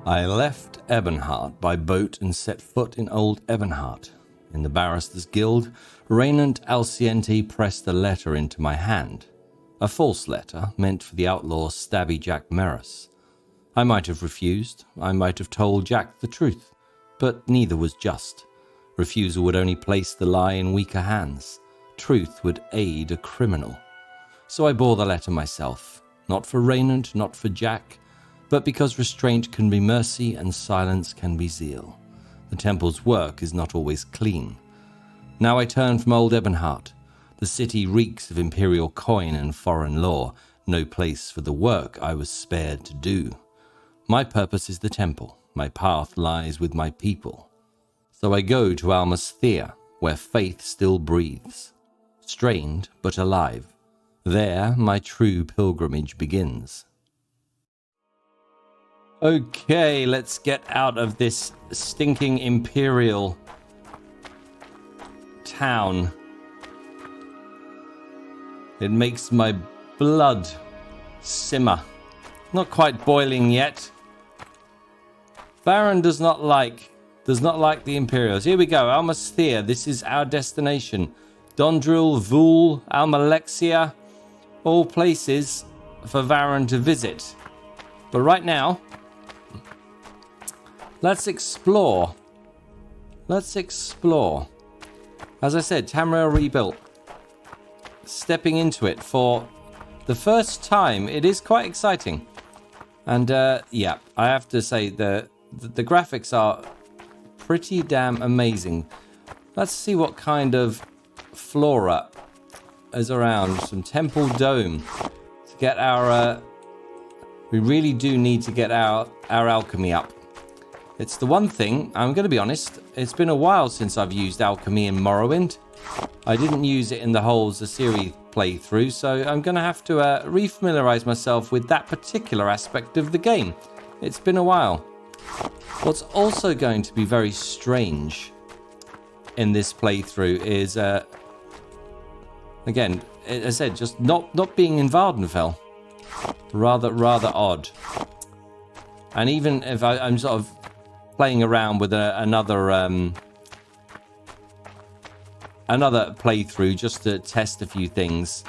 I left Ebonheart by boat and set foot in old Ebonheart. In the Barristers' Guild, Raynant Alciente pressed a letter into my hand. A false letter meant for the outlaw Stabby Jack Merris. I might have refused, I might have told Jack the truth, but neither was just. Refusal would only place the lie in weaker hands. Truth would aid a criminal. So I bore the letter myself, not for Raynant, not for Jack, but because restraint can be mercy and silence can be zeal. The temple's work is not always clean. Now I turn from old Ebonheart. The city reeks of imperial coin and foreign law, no place for the work I was spared to do. My purpose is the temple. My path lies with my people. So I go to Almasthea, where faith still breathes. Strained, but alive. There my true pilgrimage begins. Okay, let's get out of this stinking imperial town. It makes my blood simmer. Not quite boiling yet. Varen does not like the Imperials. Here we go, Almasthea. This is our destination. Dondril, Vul, Almalexia, all places for Varen to visit. But right now, let's explore. Let's explore. As I said, Tamriel Rebuilt. Stepping into it for the first time. It is quite exciting. And yeah, I have to say the graphics are pretty damn amazing. Let's see what kind of flora is around. Some Temple Dome to get our... we really do need to get our alchemy up. It's the one thing, I'm going to be honest, it's been a while since I've used alchemy in Morrowind. I didn't use it in the whole Zasiri playthrough, so I'm going to have to refamiliarize myself with that particular aspect of the game. It's been a while. What's also going to be very strange in this playthrough is, again, as I said, just not being in Vardenfell. Rather odd. And even if I'm sort of playing around with another playthrough just to test a few things,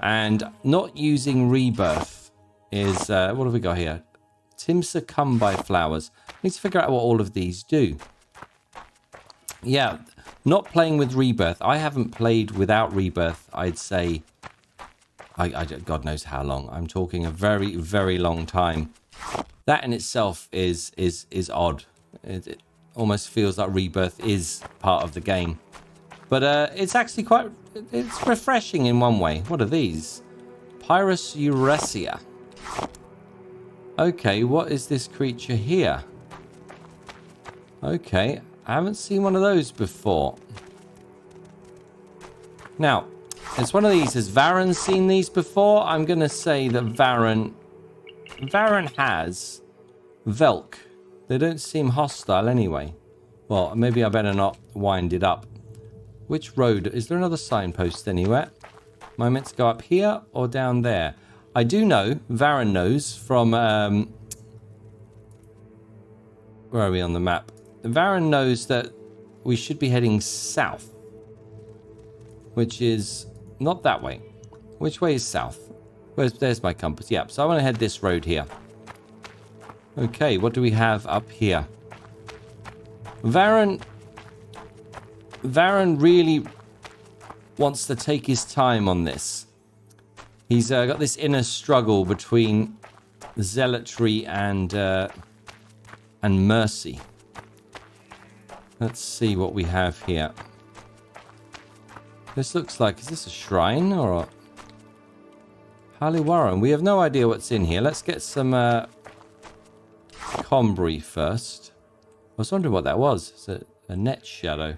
and not using rebirth is what have we got here? Timsa come by flowers. Need to figure out what all of these do. Yeah, not playing with rebirth. I haven't played without rebirth, I'd say, God knows how long. I'm talking a very, very long time. That in itself is odd. It almost feels like rebirth is part of the game. But it's actually it's refreshing in one way. What are these? Pyrus Euresia. Okay, what is this creature here? Okay, I haven't seen one of those before. Now, it's one of these. Has Varen seen these before? I'm going to say that Varen has. Velk. They don't seem hostile anyway. Well, maybe I better not wind it up. Which road? Is there another signpost anywhere? Am I meant to go up here or down there? I do know, Varen knows from... where are we on the map? Varen knows that we should be heading south. Which is not that way. Which way is south? There's my compass. Yeah, so I want to head this road here. Okay, what do we have up here? Varen really wants to take his time on this. He's got this inner struggle between zealotry and mercy. Let's see what we have here. This looks like, is this a shrine or a... Haliwaran? We have no idea what's in here. Let's get some Combry first. I was wondering what that was. It's a net shadow.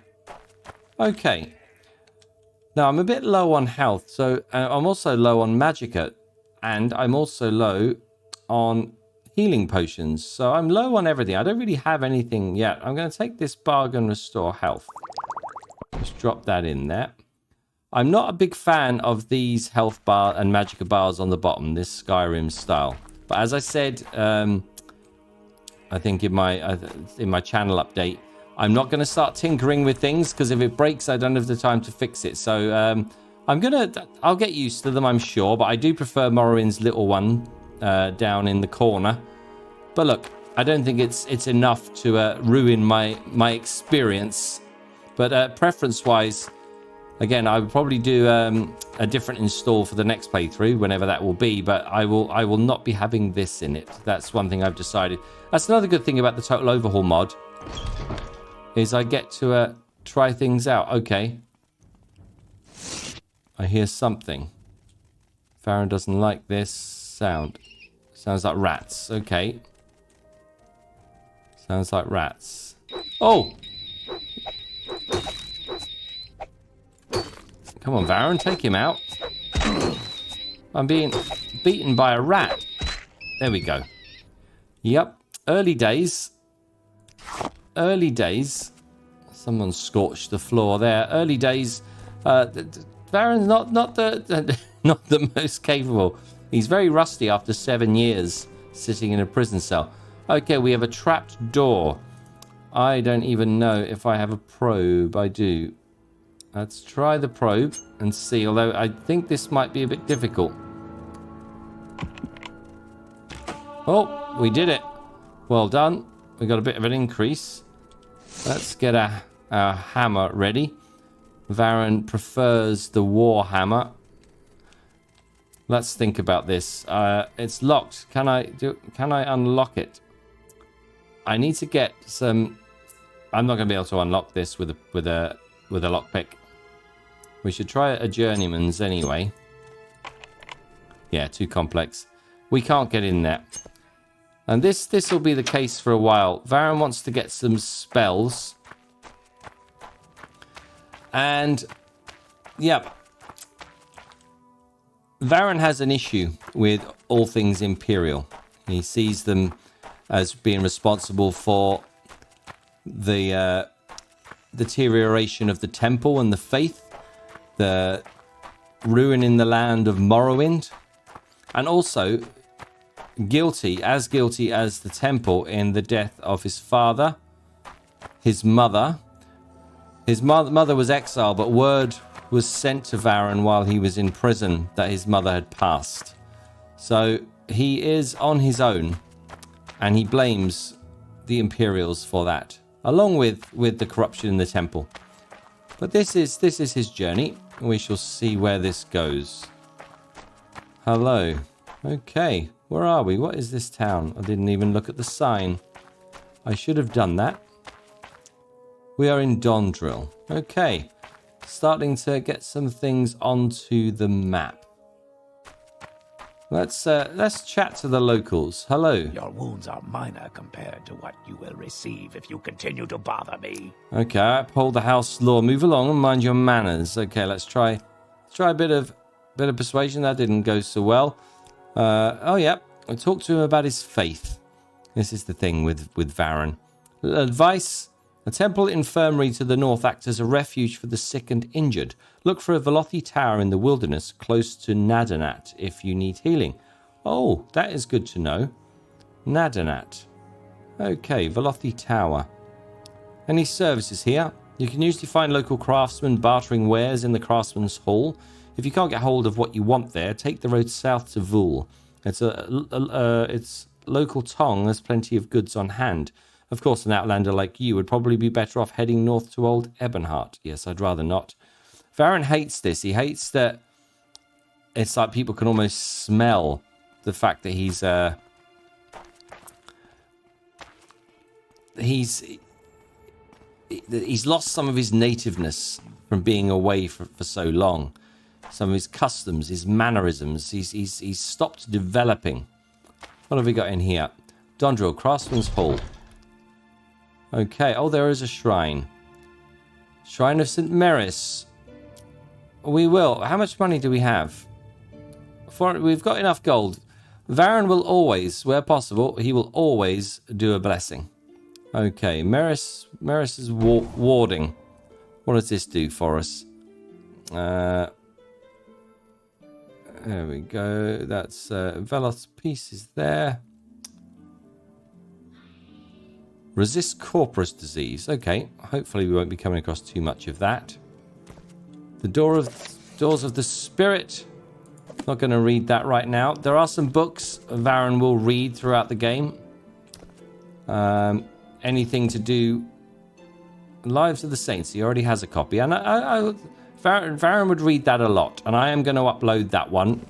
Okay. Now, I'm a bit low on health, so I'm also low on magicka, and I'm also low on healing potions, so I'm low on everything. I don't really have anything yet. I'm going to take this bargain restore health. Just drop that in there. I'm not a big fan of these health bar and magicka bars on the bottom, this Skyrim style. But as I said, I think in my channel update. I'm not going to start tinkering with things because if it breaks, I don't have the time to fix it. So I'll get used to them, I'm sure. But I do prefer Morrowind's little one down in the corner. But look, I don't think it's enough to ruin my experience. But preference-wise, again, I would probably do a different install for the next playthrough, whenever that will be. But I will not be having this in it. That's one thing I've decided. That's another good thing about the Total Overhaul mod, is I get to try things out. Okay. I hear something. Varen doesn't like this sound. Sounds like rats. Okay. Sounds like rats. Oh! Come on, Varen, take him out. I'm being beaten by a rat. There we go. Yep. Early days. Early days. Someone scorched the floor there. Early days. Varen's not the most capable. He's very rusty after 7 years sitting in a prison cell. Okay, we have a trapped door. I don't even know if I have a probe. I do. Let's try the probe and see, although I think this might be a bit difficult. Oh, we did it. Well done. We got a bit of an increase. Let's get our hammer ready. Varen prefers the war hammer. Let's think about this. It's locked. Can I unlock it? I need to get some. I'm not going to be able to unlock this with a lockpick. We should try a journeyman's anyway. Yeah, too complex. We can't get in there. And this will be the case for a while. Varen wants to get some spells. And, yeah. Varen has an issue with all things Imperial. He sees them as being responsible for the deterioration of the temple and the faith, the ruin in the land of Morrowind, and also guilty as the temple in the death of his father, his mother. His mother was exiled, but word was sent to Varen while he was in prison that his mother had passed. So he is on his own, and he blames the Imperials for that, along with the corruption in the temple. But this is his journey. We shall see where this goes. Hello. Okay, where are we? What is this town? I didn't even look at the sign. I should have done that. We are in Tamriel. Okay, starting to get some things onto the map. Let's chat to the locals. Hello. Your wounds are minor compared to what you will receive if you continue to bother me. Okay, I uphold the house law. Move along and mind your manners. Okay, let's try a bit of persuasion. That didn't go so well. Oh yeah, I talked to him about his faith. This is the thing with Varen. Advice: a temple infirmary to the north acts as a refuge for the sick and injured. Look for a Velothi tower in the wilderness close to Nadanat if you need healing. Oh, that is good to know. Nadanat. Okay, Velothi Tower. Any services here? You can usually find local craftsmen bartering wares in the craftsman's hall. If you can't get hold of what you want there, take the road south to Vul. It's local Tong has plenty of goods on hand. Of course, an outlander like you would probably be better off heading north to Old Ebonheart. Yes, I'd rather not. Varen hates this. He hates that it's like people can almost smell the fact that he's lost some of his nativeness from being away for so long. Some of his customs, his mannerisms. He's stopped developing. What have we got in here? Tamriel, Craftsman's Hall. Okay. Oh, there is a shrine. Shrine of St. Maris. We will. How much money do we have? We've got enough gold. Varen will always, where possible, he will always do a blessing. Okay. Maris is warding. What does this do for us? There we go. That's Velos pieces there. Resist corporous disease. Okay, hopefully we won't be coming across too much of that. The Doors of the Spirit. Not going to read that right now. There are some books Varen will read throughout the game. Anything to do... Lives of the Saints. He already has a copy. And Varen would read that a lot. And I am going to upload that one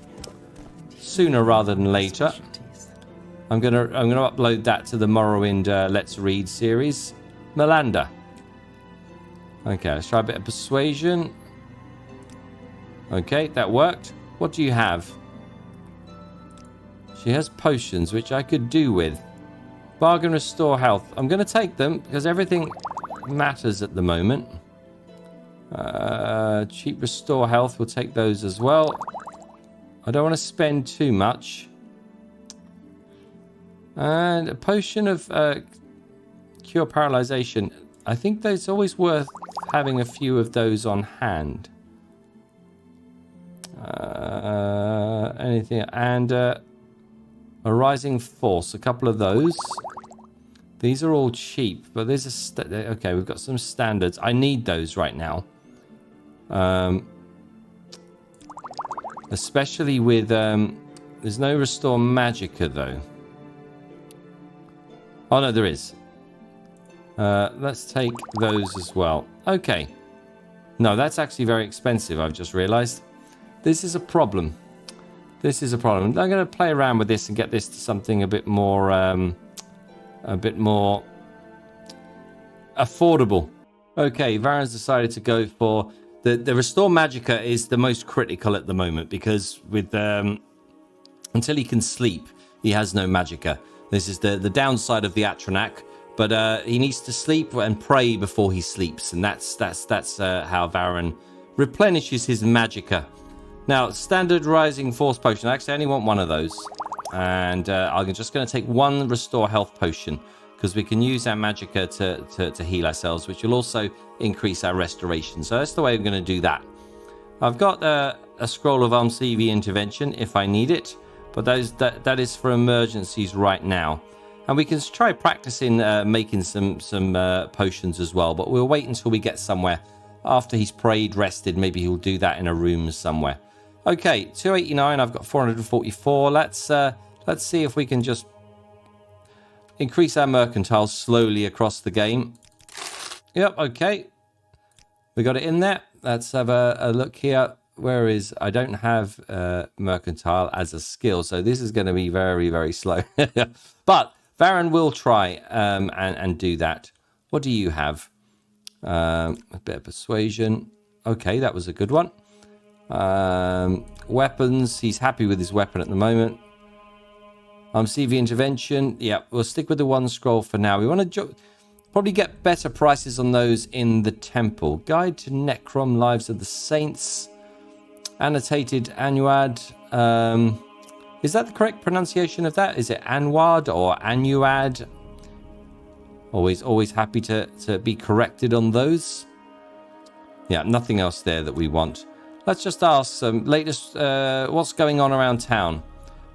sooner rather than later. I'm gonna upload that to the Morrowind Let's Read series. Melanda. Okay, let's try a bit of persuasion. Okay, that worked. What do you have? She has potions, which I could do with. Bargain restore health. I'm going to take them because everything matters at the moment. Cheap restore health. We'll take those as well. I don't want to spend too much. And a potion of cure paralyzation. I think that it's always worth having a few of those on hand. Anything. And a rising force. A couple of those. These are all cheap, but there's a... okay, we've got some standards. I need those right now. Especially with... there's no restore magicka, though. Oh, no, there is. Let's take those as well. Okay. No, that's actually very expensive, I've just realized. This is a problem. This is a problem. I'm going to play around with this and get this to something a bit more affordable. Okay, Varen's decided to go for... The Restore Magicka is the most critical at the moment because with... until he can sleep, he has no Magicka. This is the downside of the Atronach, but he needs to sleep and pray before he sleeps, and that's how Varen replenishes his Magicka. Now, standard Rising Force Potion. Actually, I only want one of those, and I'm just going to take one Restore Health Potion because we can use our Magicka to heal ourselves, which will also increase our restoration. So that's the way I'm going to do that. I've got a Scroll of CV Intervention if I need it. But that is for emergencies right now. And we can try practicing making some potions as well. But we'll wait until we get somewhere. After he's prayed, rested, maybe he'll do that in a room somewhere. Okay, 289. I've got 444. Let's see if we can just increase our mercantile slowly across the game. Yep, okay. We got it in there. Let's have a look here. Where is... I don't have mercantile as a skill, so this is going to be very, very slow. But Varen will try and do that. What do you have? A bit of persuasion. Okay, that was a good one. Weapons. He's happy with his weapon at the moment. CV Intervention. Yeah, we'll stick with the one scroll for now. We want to probably get better prices on those in the temple. Guide to Necrom, Lives of the Saints. Annotated Annuad. Is that the correct pronunciation of that? Is it Anwad or Annuad? Always happy to be corrected on those. Yeah, nothing else there that we want. Let's just ask some latest what's going on around town.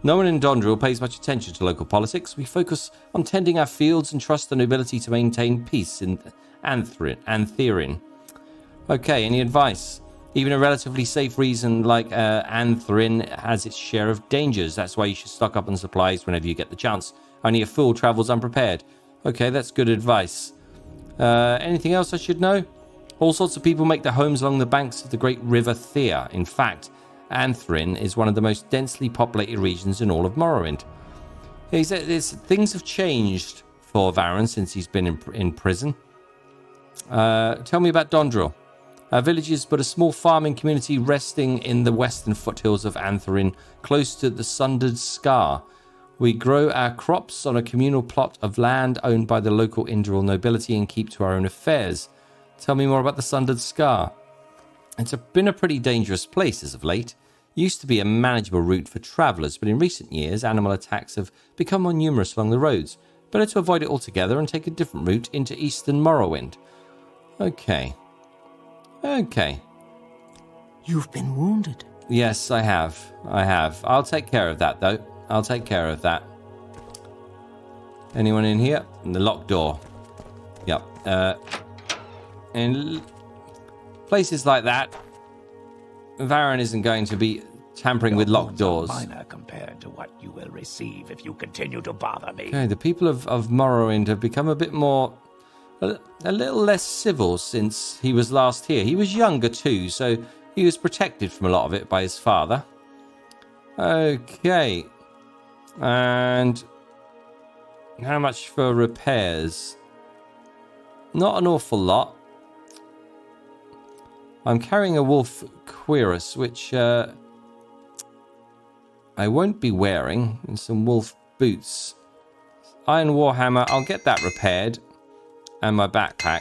No one in Dondril pays much attention to local politics. We focus on tending our fields and trust the nobility to maintain peace in Antherin. Okay, any advice? Even a relatively safe region like Antherin has its share of dangers. That's why you should stock up on supplies whenever you get the chance. Only a fool travels unprepared. Okay, that's good advice. Anything else I should know? All sorts of people make their homes along the banks of the great river Thea. In fact, Antherin is one of the most densely populated regions in all of Morrowind. Things have changed for Varen since he's been in prison. Tell me about Dondril. Our village is but a small farming community resting in the western foothills of Antherin, close to the Sundered Scar. We grow our crops on a communal plot of land owned by the local Indral nobility and keep to our own affairs. Tell me more about the Sundered Scar. It's been a pretty dangerous place as of late. It used to be a manageable route for travellers, but in recent years, animal attacks have become more numerous along the roads. Better to avoid it altogether and take a different route into eastern Morrowind. Okay. You've been wounded. Yes, I have. I'll take care of that, though. I'll take care of that. Anyone in here? The locked door. Yep. In places like that, Varen isn't going to be tampering with locked doors. Minor compared to what you will receive if you continue to bother me. Okay, the people of Morrowind have become a bit more, a little less civil since he was last here. He was younger too, so he was protected from a lot of it by his father. Okay. And how much for repairs? Not an awful lot. I'm carrying a wolf cuirass, which I won't be wearing, and some wolf boots. Iron warhammer, I'll get that repaired, and my backpack,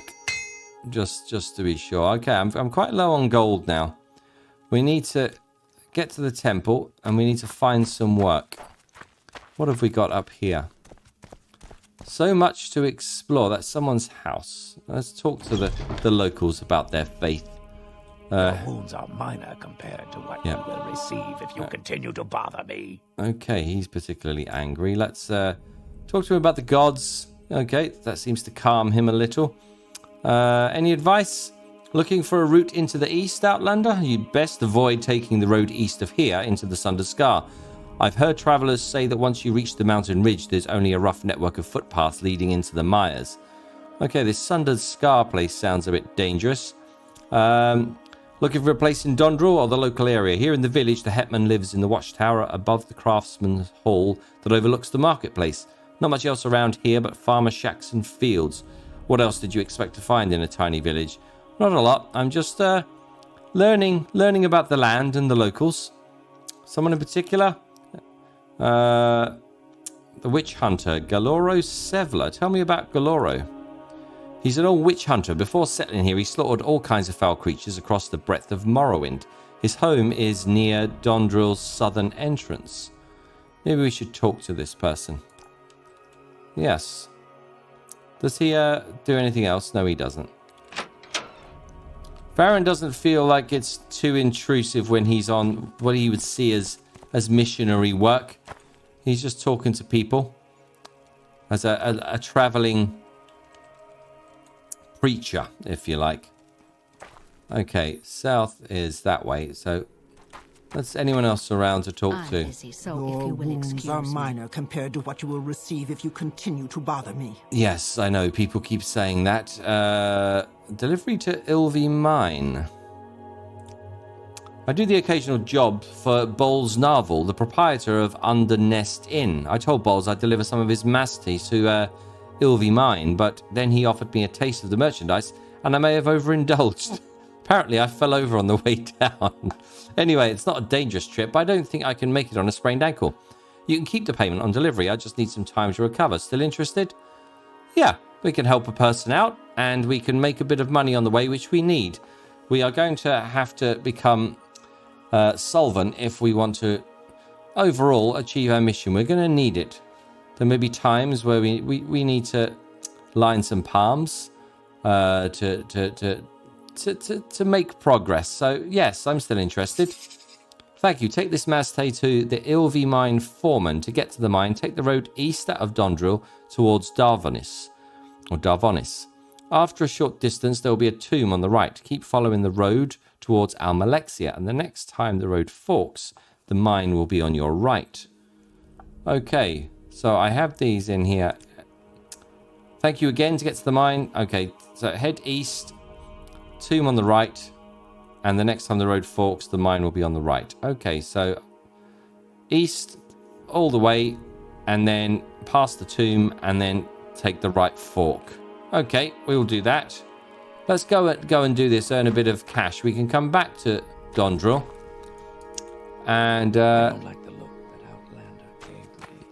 just to be sure. Okay, I'm quite low on gold now. We need to get to the temple, and we need to find some work. What have we got up here? So much to explore. That's someone's house. Let's talk to the locals about their faith. Your wounds are minor compared to what you will receive if you continue to bother me. Okay, he's particularly angry. Let's talk to him about the gods. Okay, that seems to calm him a little. Any advice? Looking for a route into the east, Outlander? You'd best avoid taking the road east of here into the Sundered Scar. I've heard travelers say that once you reach the mountain ridge, there's only a rough network of footpaths leading into the mires. Okay, this Sundered Scar place sounds a bit dangerous. Looking for a place in Dondril or the local area. Here in the village, the Hetman lives in the watchtower above the craftsman's hall that overlooks the marketplace. Not much else around here but farmer shacks and fields. What else did you expect to find in a tiny village? Not a lot. I'm just learning about the land and the locals. Someone in particular? The witch hunter, Galoro Sevler. Tell me about Galoro. He's an old witch hunter. Before settling here, he slaughtered all kinds of foul creatures across the breadth of Morrowind. His home is near Dondril's southern entrance. Maybe we should talk to this person. Yes. Does he do anything else? No, he doesn't. Varen doesn't feel like it's too intrusive when he's on what he would see as missionary work. He's just talking to people as a traveling preacher, if you like. Okay, south is that way, so that's anyone else around to talk to. Busy, so if you will wounds are minor compared to what you will receive if you continue to bother me. Yes, I know, people keep saying that. Delivery to Ilvi Mine. I do the occasional job for Bowles Narvel, the proprietor of Undernest Inn. I told Bowles I'd deliver some of his masterpiece to Ilvi Mine, but then he offered me a taste of the merchandise, and I may have overindulged. Apparently, I fell over on the way down. Anyway, it's not a dangerous trip, but I don't think I can make it on a sprained ankle. You can keep the payment on delivery. I just need some time to recover. Still interested? Yeah, we can help a person out, and we can make a bit of money on the way, which we need. We are going to have to become solvent if we want to overall achieve our mission. We're going to need it. There may be times where we need to line some palms to make progress. So yes, I'm still interested. Thank you. Take this Mazte to the Ilvi Mine foreman. To get to the mine, take the road east out of Dondril towards Darvonis. After a short distance, there will be a tomb on the right. Keep following the road towards Almalexia, and the next time the road forks, the mine will be on your right. Okay, so I have these in here. Thank you again to get to the mine. Okay, so head east, tomb on the right, and the next time the road forks, the mine will be on the right. Okay, so east all the way, and then past the tomb, and then take the right fork. Okay, we will do that. Let's go and do this, earn a bit of cash. We can come back to Dondril. And I don't like the look that Outlander gave me.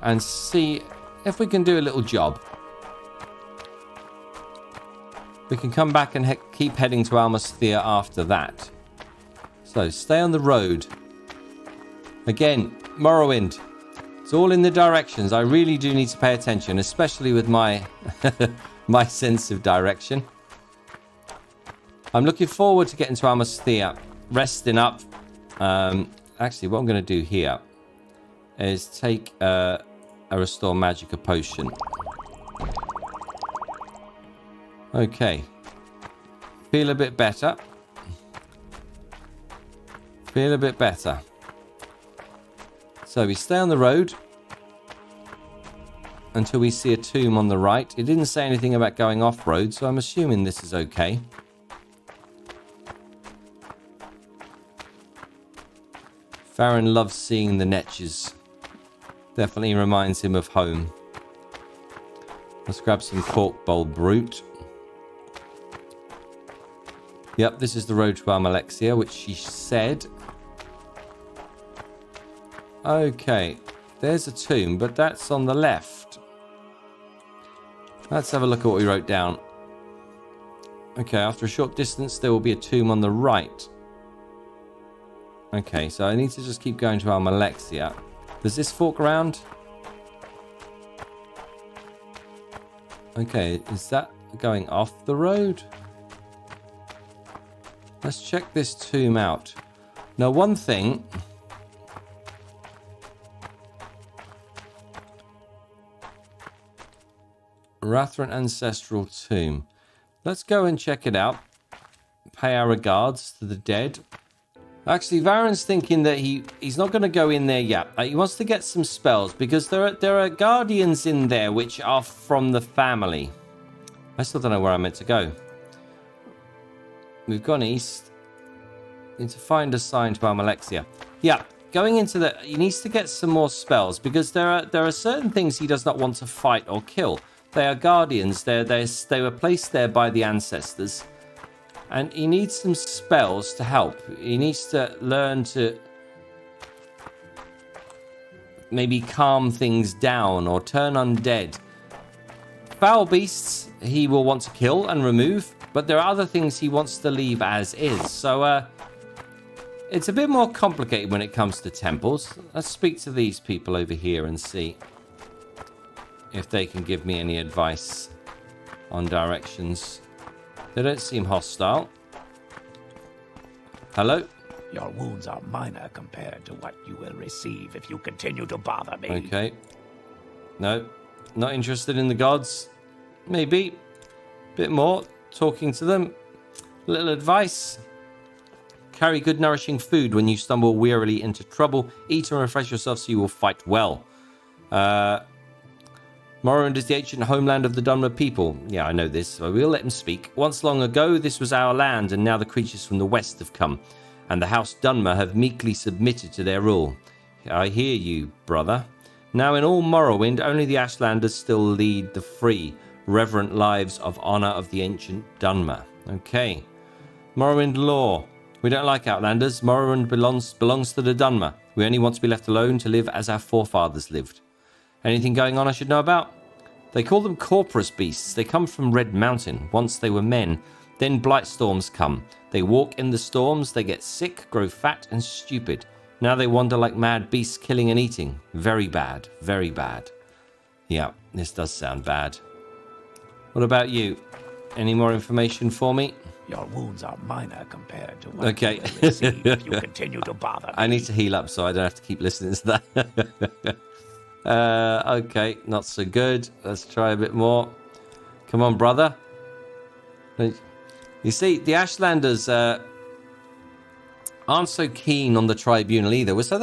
And see if we can do a little job. We can come back and keep heading to Almasthea after that. So stay on the road. Again, Morrowind. It's all in the directions. I really do need to pay attention, especially with my my sense of direction. I'm looking forward to getting to Almasthea, resting up. Actually, what I'm going to do here is take a Restore Magicka potion. Okay. Feel a bit better. Feel a bit better. So we stay on the road until we see a tomb on the right. It didn't say anything about going off-road, so I'm assuming this is okay. Varen loves seeing the netches. Definitely reminds him of home. Let's grab some pork bowl brute. Yep, this is the road to Almalexia, which she said. Okay, there's a tomb, but that's on the left. Let's have a look at what we wrote down. Okay, after a short distance, there will be a tomb on the right. Okay, so I need to just keep going to Almalexia. Does this fork around? Okay, is that going off the road? Let's check this tomb out. Now, one thing... Rathran Ancestral Tomb. Let's go and check it out. Pay our regards to the dead. Actually, Varen's thinking that he's not going to go in there yet. He wants to get some spells because there are guardians in there which are from the family. I still don't know where I'm meant to go. We've gone east. Need to find a sign to Almalexia. Yeah, going into the... He needs to get some more spells because there are certain things he does not want to fight or kill. They are guardians. They were placed there by the ancestors. And he needs some spells to help. He needs to learn to maybe calm things down or turn undead. Foul beasts he will want to kill and remove, but there are other things he wants to leave as is. So it's a bit more complicated when it comes to temples. Let's speak to these people over here and see if they can give me any advice on directions. They don't seem hostile. Hello? Your wounds are minor compared to what you will receive if you continue to bother me. Okay. No, not interested in the gods. Maybe. Bit more. Talking to them. Little advice. Carry good nourishing food when you stumble wearily into trouble. Eat and refresh yourself so you will fight well. Morrowind is the ancient homeland of the Dunmer people. Yeah, I know this, so we'll let him speak. Once long ago, this was our land, and now the creatures from the west have come, and the House Dunmer have meekly submitted to their rule. I hear you, brother. Now in all Morrowind, only the Ashlanders still lead the free, reverent lives of honor of the ancient Dunmer. Okay. Morrowind law. We don't like Outlanders. Morrowind belongs to the Dunmer. We only want to be left alone to live as our forefathers lived. Anything going on I should know about? They call them Corporus beasts. They come from Red Mountain. Once they were men. Then blight storms come. They walk in the storms. They get sick, grow fat, and stupid. Now they wander like mad beasts, killing and eating. Very bad. Very bad. Yeah, this does sound bad. What about you? Any more information for me? Your wounds are minor compared to what you will receive if you continue to bother me. I need to heal up so I don't have to keep listening to that. Okay, not so good. Let's try a bit more. Come on, brother. You see, the Ashlanders aren't so keen on the Tribunal either. So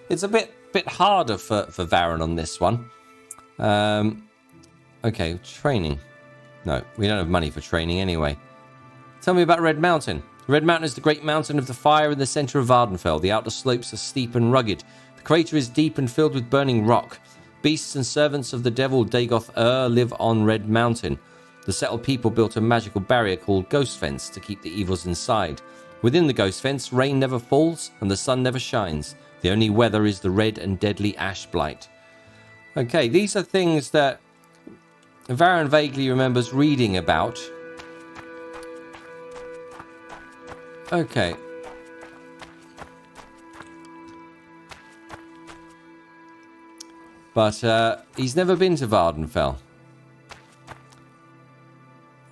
it's a bit harder for Varen on this one. Okay, training. No, we don't have money for training anyway. Tell me about Red Mountain. Red Mountain is the great mountain of the fire in the center of Vardenfell. The outer slopes are steep and rugged. The crater is deep and filled with burning rock. Beasts and servants of the devil Dagoth live on Red Mountain. The settled people built a magical barrier called Ghost Fence to keep the evils inside. Within the Ghost Fence, rain never falls and the sun never shines. The only weather is the red and deadly ash blight. Okay, these are things that Varen vaguely remembers reading about. Okay. But he's never been to Vardenfell.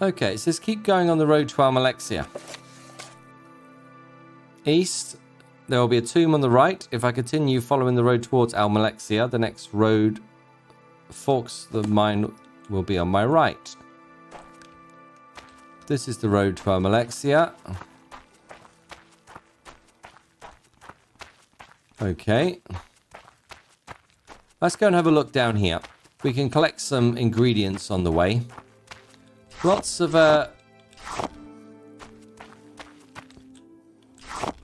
Okay, it says keep going on the road to Almalexia. East, there will be a tomb on the right. If I continue following the road towards Almalexia, the next road forks the mine will be on my right. This is the road to Alexia. Okay. Let's go and have a look down here. We can collect some ingredients on the way. Lots of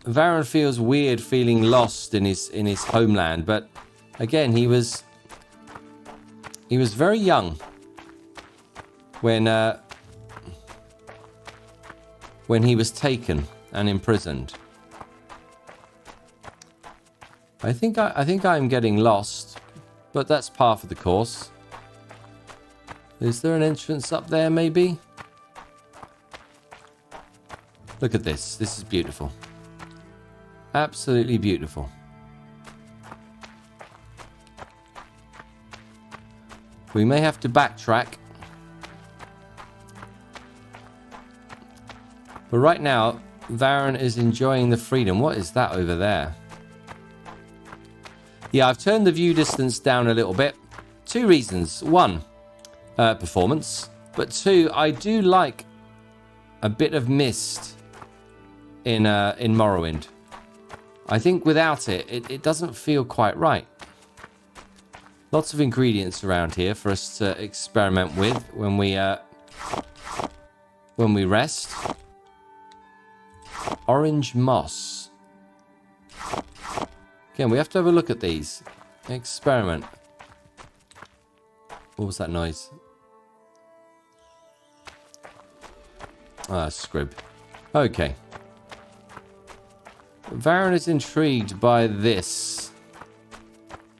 Varen feels weird feeling lost in his homeland, but again, he was very young when he was taken and imprisoned. I think I'm getting lost, but that's par for the course. Is there an entrance up there, maybe? Look at this. This is beautiful. Absolutely beautiful. We may have to backtrack. But right now, Varen is enjoying the freedom. What is that over there? Yeah, I've turned the view distance down a little bit. 2 reasons. 1, performance. But 2, I do like a bit of mist in Morrowind. I think without it doesn't feel quite right. Lots of ingredients around here for us to experiment with when we rest. Orange moss. Again, we have to have a look at these. Experiment. What was that noise? Ah, scrib. Okay. Varen is intrigued by this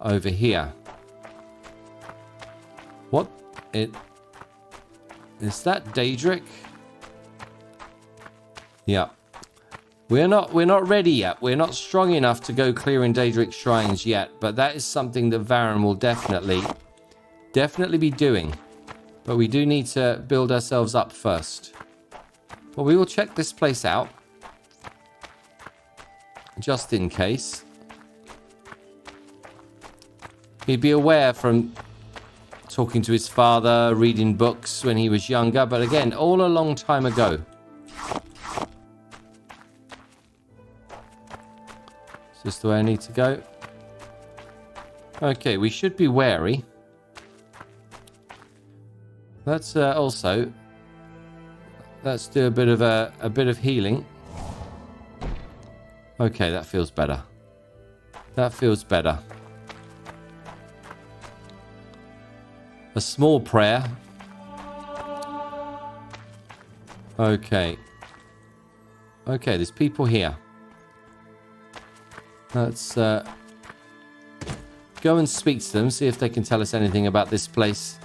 over here. What? Is that Daedric? Yeah. We're not ready yet. We're not strong enough to go clearing Daedric shrines yet, but that is something that Varen will definitely be doing. But we do need to build ourselves up first. But we will check this place out. Just in case. He'd be aware from talking to his father, reading books when he was younger, but again, all a long time ago. Is this the way I need to go? Okay, we should be wary. Let's also let's do a bit of healing. Okay, that feels better. That feels better. A small prayer. Okay. Okay, there's people here. Let's go and speak to them, see if they can tell us anything about this place.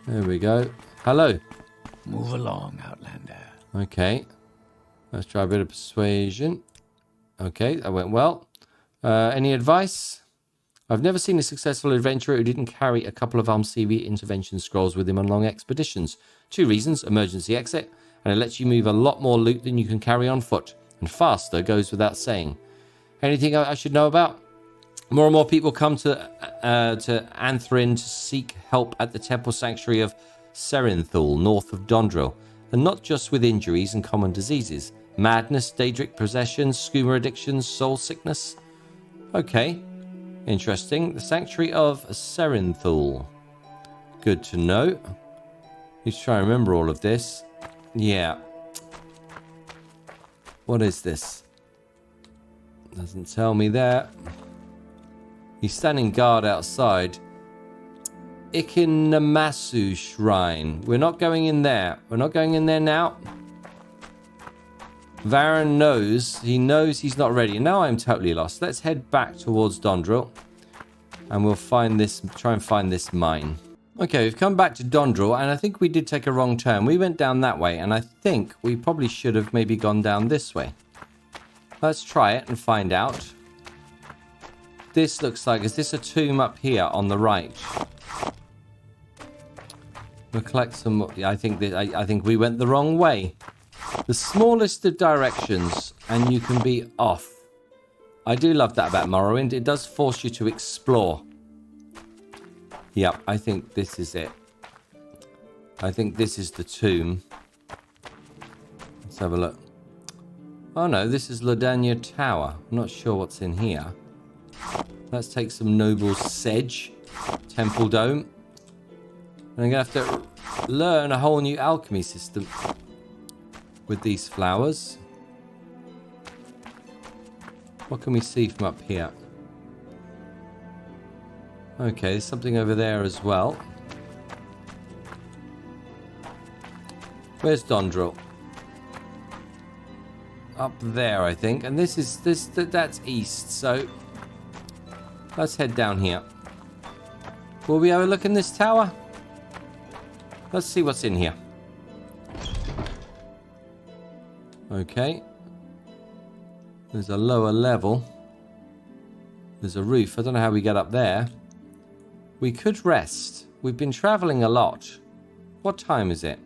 There we go. Hello. Move along, Outlander. Okay. Let's try a bit of persuasion. Okay, that went well. Any advice? I've never seen a successful adventurer who didn't carry a couple of CV intervention scrolls with him on long expeditions. 2 reasons: emergency exit, and it lets you move a lot more loot than you can carry on foot. And faster, goes without saying. Anything I should know about? More and more people come to Anthrin to seek help at the temple sanctuary of Serinthul, north of Dondril, and not just with injuries and common diseases. Madness, Daedric possessions, skooma addictions, soul sickness. Okay, interesting. The sanctuary of Serinthul. Good to know. Let's try and remember all of this. Yeah. What is this? Doesn't tell me there. He's standing guard outside. Ikinamasu Shrine. We're not going in there. We're not going in there now. Varen knows. He knows he's not ready. Now I'm totally lost. Let's head back towards Dondril. And we'll find this. Try and find this mine. Okay, we've come back to Dondril. And I think we did take a wrong turn. We went down that way. And I think we probably should have maybe gone down this way. Let's try it and find out. This looks like... Is this a tomb up here on the right? We'll collect some... I think we went the wrong way. The smallest of directions, and you can be off. I do love that about Morrowind. It does force you to explore. Yep, I think this is it. I think this is the tomb. Let's have a look. Oh no, this is Ladania Tower. I'm not sure what's in here. Let's take some noble sedge. Temple Dome. And I'm going to have to learn a whole new alchemy system with these flowers. What can we see from up here? Okay, there's something over there as well. Where's Dondril? Up there, I think. And that's east, so let's head down here. Will we have a look in this tower? Let's see what's in here. Okay. There's a lower level. There's a roof. I don't know how we get up there. We could rest. We've been traveling a lot. What time is it?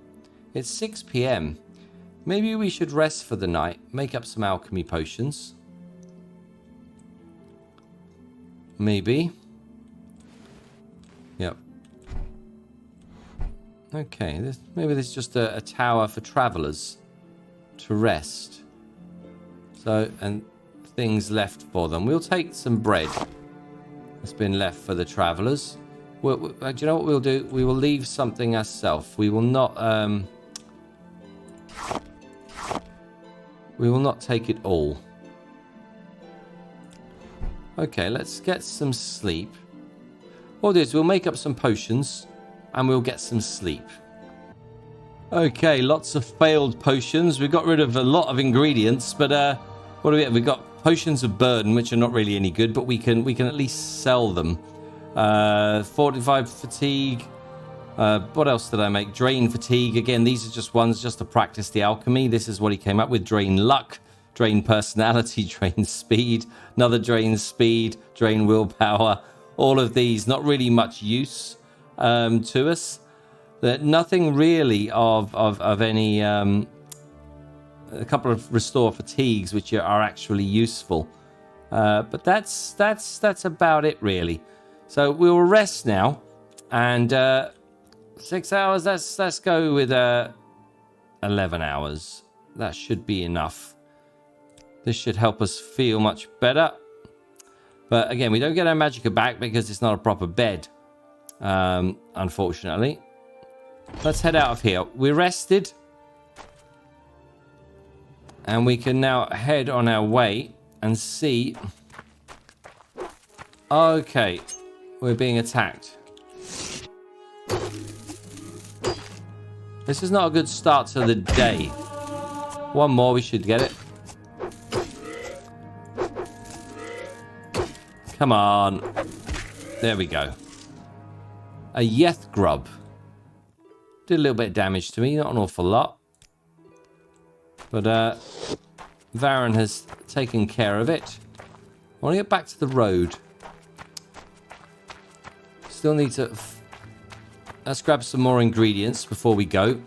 It's 6 p.m. Maybe we should rest for the night. Make up some alchemy potions. Maybe. Yep. Okay. Maybe this is just a tower for travelers to rest. So, and things left for them. We'll take some bread that's been left for the travelers. Do you know what we'll do? We will leave something ourselves. We will not take it all. Okay, let's get some sleep. What we'll do is we'll make up some potions and we'll get some sleep. Okay, lots of failed potions. We got rid of a lot of ingredients, but what do we have? We got potions of burden, which are not really any good, but we can at least sell them. 45 fatigue. What else did I make? Drain fatigue. Again, these are just ones just to practice the alchemy. This is what he came up with. Drain luck, drain personality, drain speed, another drain speed, drain willpower. All of these, not really much use to us. Nothing really of any... a couple of restore fatigues, which are actually useful. But that's about it, really. So we'll rest now. And 6 hours, let's go with 11 hours. That should be enough. This should help us feel much better. But again, we don't get our magicka back because it's not a proper bed. Unfortunately. Let's head out of here. We're rested. And we can now head on our way and see... Okay. We're being attacked. This is not a good start to the day. One more, we should get it. Come on. There we go. A Yeth grub. Did a little bit of damage to me, not an awful lot. But Varen has taken care of it. I want to get back to the road. Still need to... Let's grab some more ingredients before we go.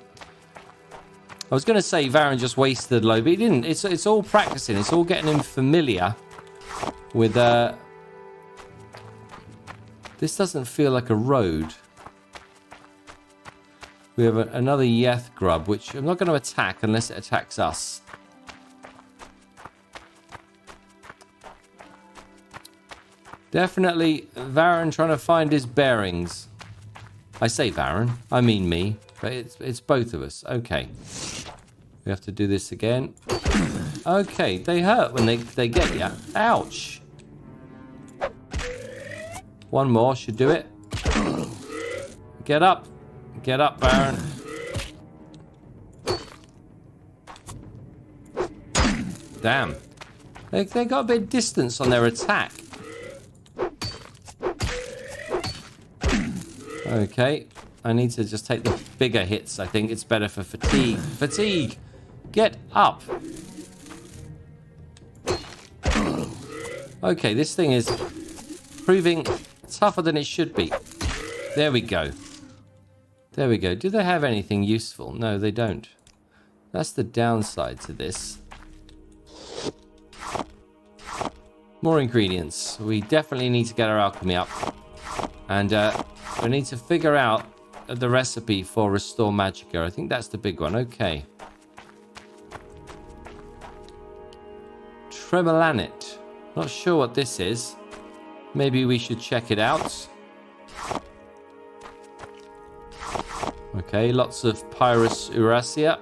I was going to say Varen just wasted a load, but he didn't. It's all practicing. It's all getting him familiar with... This doesn't feel like a road. We have another Yeth grub, which I'm not going to attack unless it attacks us. Definitely Varen trying to find his bearings. I say Varen, I mean me, but it's both of us. Okay. We have to do this again. Okay, they hurt when they get you. Ouch. One more should do it. Get up. Get up, Varen. Damn. They got a bit of distance on their attack. Okay. I need to just take the bigger hits. I think it's better for fatigue. Fatigue! Get up! Okay, this thing is proving tougher than it should be. There we go. There we go. Do they have anything useful? No, they don't. That's the downside to this. More ingredients. We definitely need to get our alchemy up. And we need to figure out the recipe for Restore Magicka. I think that's the big one. Okay. Tremolanet. Not sure what this is. Maybe we should check it out. Okay, lots of Pyrus Eurasia.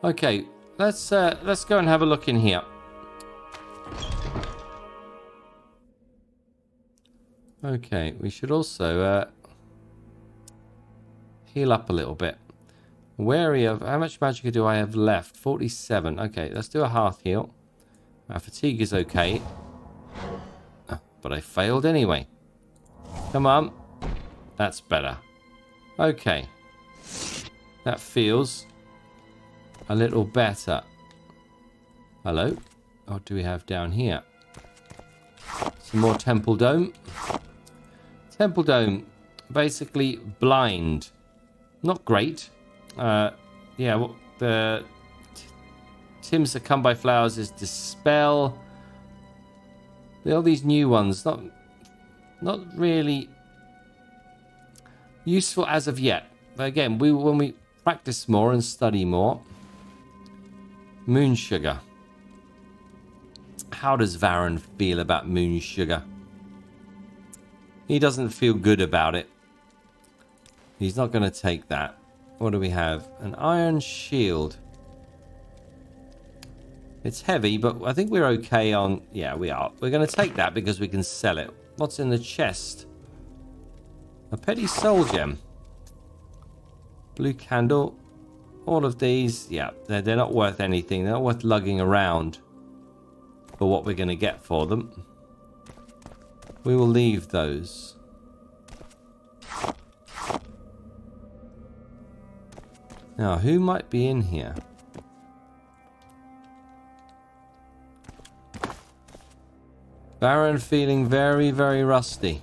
Okay, let's go and have a look in here. Okay, we should also heal up a little bit. Wary of how much magicka do I have left? 47. Okay, let's do a health heal. Our fatigue is okay, but I failed anyway. Come on, that's better. Okay, that feels a little better. Hello, what do we have down here? Some more Temple Dome. Temple Dome, basically blind. Not great. Yeah, well, the Tim Succumb by Flowers is Dispel. All these new ones, not really useful as of yet. But again, when we practice more and study more. Moon Sugar. How does Varen feel about Moon Sugar? He doesn't feel good about it. He's not going to take that. What do we have? An iron shield. It's heavy, but I think we're okay on... Yeah, we are. We're going to take that because we can sell it. What's in the chest? A petty soul gem. Blue candle. All of these, yeah, they're not worth anything. They're not worth lugging around for what we're going to get for them. We will leave those. Now, who might be in here? Varen feeling very, very rusty.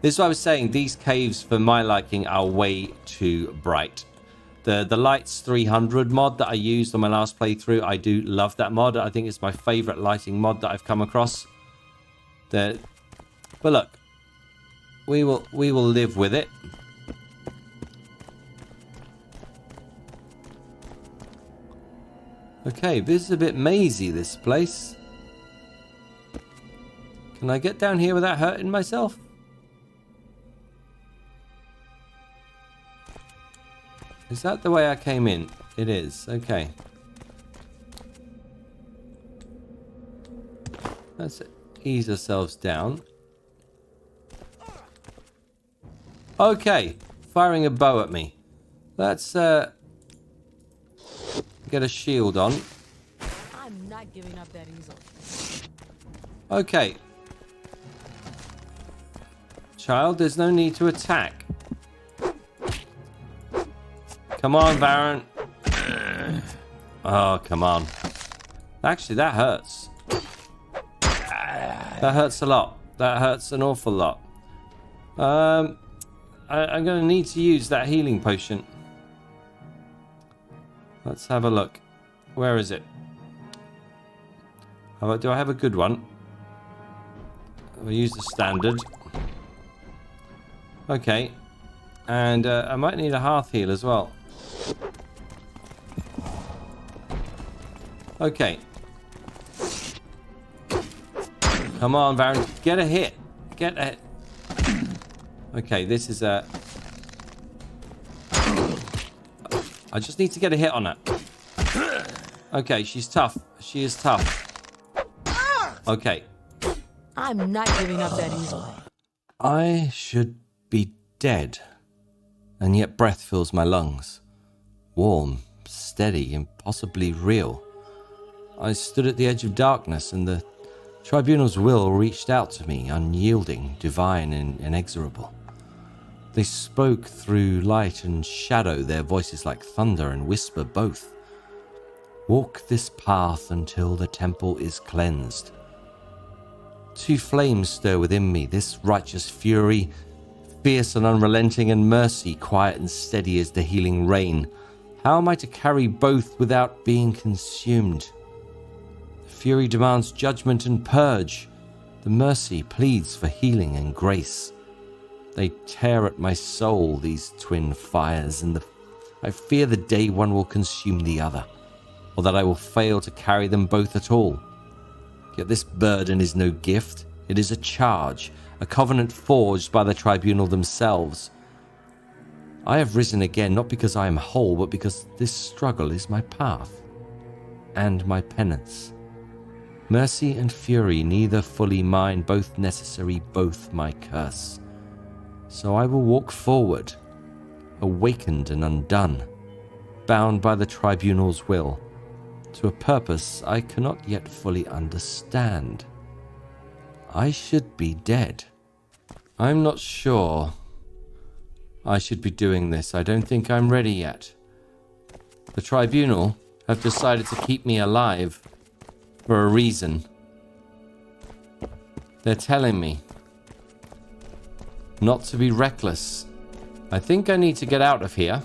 This is what I was saying. These caves, for my liking, are way too bright. The Lights 300 mod that I used on my last playthrough, I do love that mod. I think it's my favorite lighting mod that I've come across. But look, we will live with it. Okay, this is a bit mazy, this place. Can I get down here without hurting myself? Is that the way I came in? It is. Okay. Let's ease ourselves down. Okay. Firing a bow at me. Let's get a shield on. I'm not giving up that easily. Okay. Child, there's no need to attack. Come on, Varen. Oh, come on. Actually, that hurts. That hurts a lot. That hurts an awful lot. I'm going to need to use that healing potion. Let's have a look. Where is it? Do I have a good one? I'll use the standard. Okay. And I might need a hearth heal as well. Okay. Come on, Varen. Get a hit. Get a... Okay, this is a... I just need to get a hit on her. Okay, she's tough. She is tough. Okay. I'm not giving up that easily. I should be dead. And yet breath fills my lungs. Warm, steady, and possibly real. I stood at the edge of darkness, and the Tribunal's will reached out to me, unyielding, divine, and inexorable. They spoke through light and shadow, their voices like thunder and whisper both. Walk this path until the temple is cleansed. Two flames stir within me, this righteous fury, fierce and unrelenting, and mercy, quiet and steady as the healing rain. How am I to carry both without being consumed? The fury demands judgment and purge. The mercy pleads for healing and grace. They tear at my soul, these twin fires, and I fear the day one will consume the other, or that I will fail to carry them both at all. Yet this burden is no gift. It is a charge, a covenant forged by the tribunal themselves. I have risen again, not because I am whole, but because this struggle is my path and my penance. Mercy and fury, neither fully mine, both necessary, both my curse. So I will walk forward, awakened and undone, bound by the tribunal's will, to a purpose I cannot yet fully understand. I should be dead. I'm not sure I should be doing this. I don't think I'm ready yet. The tribunal have decided to keep me alive for a reason. They're telling me not to be reckless. I think I need to get out of here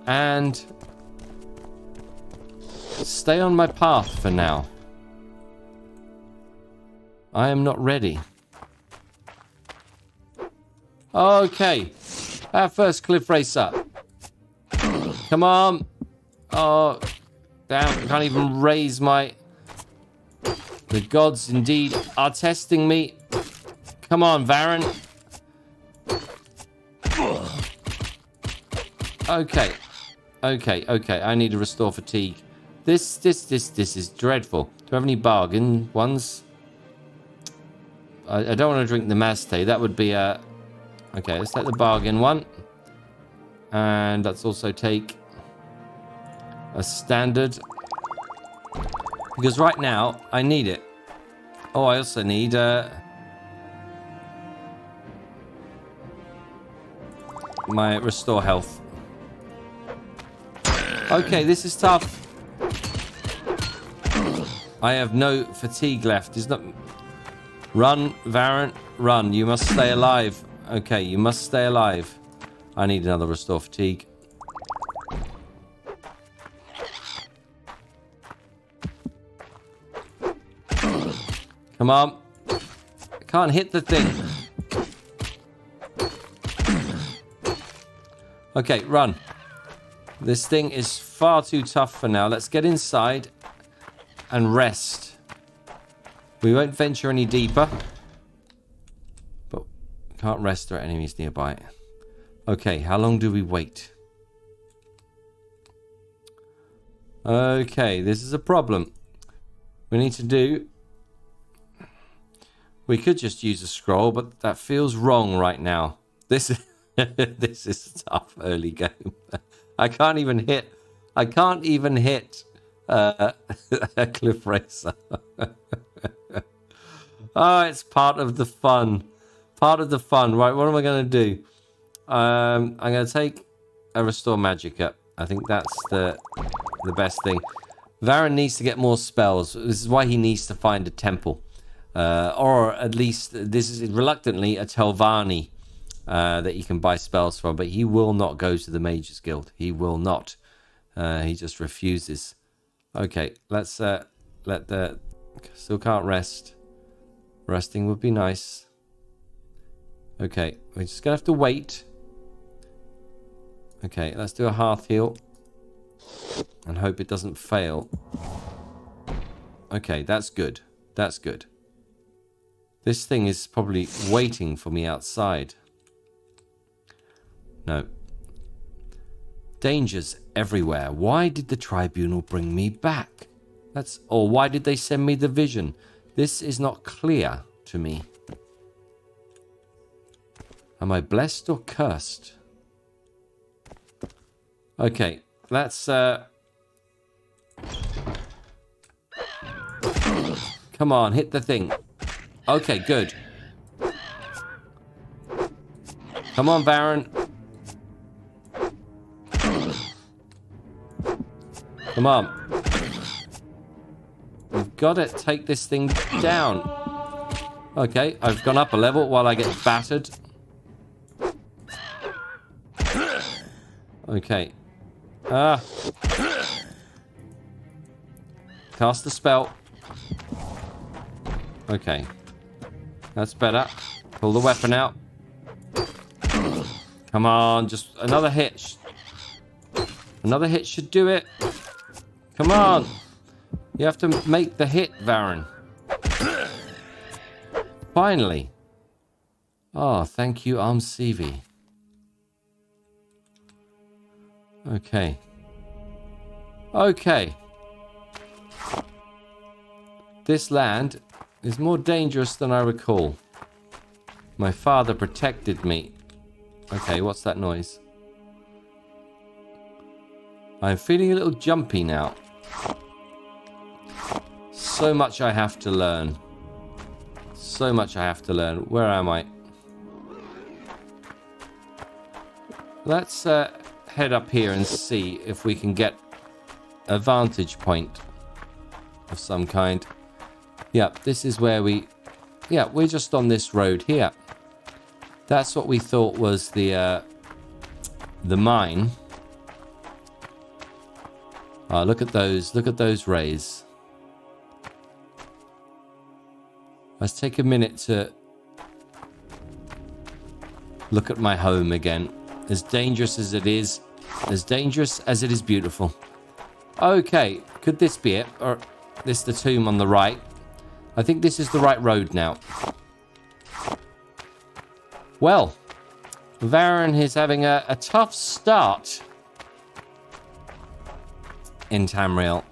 and stay on my path for now. I am not ready. Okay. Our first cliff race up. Come on. Oh, damn. I can't even raise my... The gods indeed are testing me. Come on, Varen. Okay. Okay. I need to restore fatigue. This is dreadful. Do I have any bargain ones? I don't want to drink the Mazte. That would be a... Okay, let's take the bargain one. And let's also take a standard. Because right now, I need it. Oh, I also need... my restore health. Okay, this is tough. I have no fatigue left. Is not... Run, Varen, run. You must stay alive. Okay, you must stay alive. I need another restore fatigue. Come on. I can't hit the thing. Okay, run. This thing is far too tough for now. Let's get inside and rest. We won't venture any deeper. But can't rest. There are enemies nearby. Okay, how long do we wait? Okay, this is a problem. We need to do... We could just use a scroll, but that feels wrong right now. This is... this is a tough early game. I can't even hit a cliff racer. Oh, it's part of the fun. Part of the fun. Right, what am I going to do? I'm going to take a restore magic up. I think that's the best thing. Varen needs to get more spells. This is why he needs to find a temple. Or at least, this is reluctantly a Telvanni that he can buy spells from. But he will not go to the Mages Guild. He will not. He just refuses. Okay, let's let the... Still can't rest. Resting would be nice. Okay, we're just going to have to wait. Okay, let's do a hearth heal. And hope it doesn't fail. Okay, that's good. That's good. This thing is probably waiting for me outside. No. Dangers everywhere. Why did the tribunal bring me back? Or why did they send me the vision? This is not clear to me. Am I blessed or cursed? Okay, let's... Come on, hit the thing. Okay, good. Come on, Varen. Come on. We've got to take this thing down. Okay, I've gone up a level while I get battered. Okay. Cast the spell. Okay. That's better. Pull the weapon out. Come on, just another hit. Another hit should do it. Come on. You have to make the hit, Varen. Finally. Oh, thank you, Armsevi. Okay. Okay. This land is more dangerous than I recall. My father protected me. Okay, what's that noise? I'm feeling a little jumpy now. So much I have to learn. So much I have to learn. Where am I? Let's head up here and see if we can get a vantage point of some kind. Yeah, this is where we... Yeah, we're just on this road here. That's what we thought was the mine. Oh, look at those rays. Let's take a minute to look at my home again. As dangerous as it is beautiful. Okay, could this be it? Or this the tomb on the right? I think this is the right road now. Well, Varen is having a tough start in Tamriel.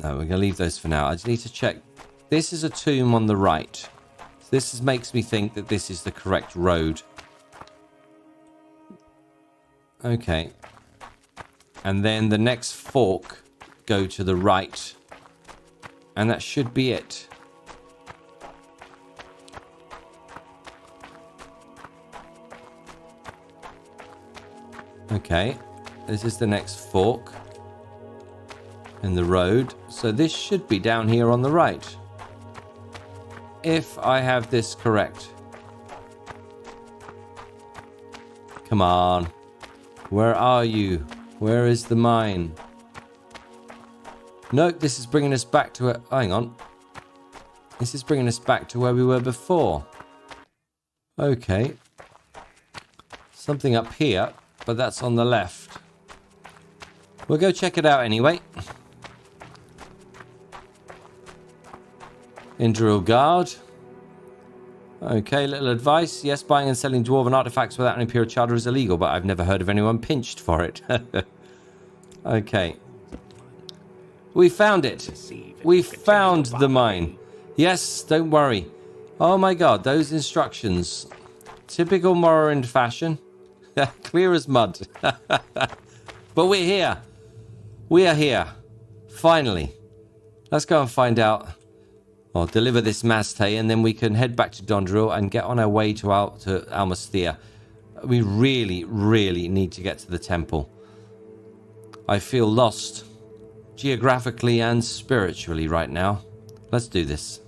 No, we're going to leave those for now. I just need to check. This is a tomb on the right. This makes me think that this is the correct road. Okay. And then the next fork, go to the right. And that should be it. Okay. This is the next fork in the road. So this should be down here on the right. If I have this correct. Come on. Where are you? Where is the mine? Nope, this is bringing us back to it. Hang on. This is bringing us back to where we were before. Okay. Something up here, but that's on the left. We'll go check it out anyway. Imperial Guard. Okay, little advice. Yes, buying and selling dwarven artifacts without an Imperial Charter is illegal, but I've never heard of anyone pinched for it. Okay. We found it. We found the mine. Yes, don't worry. Oh my god, those instructions. Typical Morrowind fashion. Clear as mud. But we're here. We are here. Finally. Let's go and find out. Or deliver this Maste, and then we can head back to Dondril and get on our way to Almasthea. We really, really need to get to the temple. I feel lost, geographically and spiritually right now. Let's do this.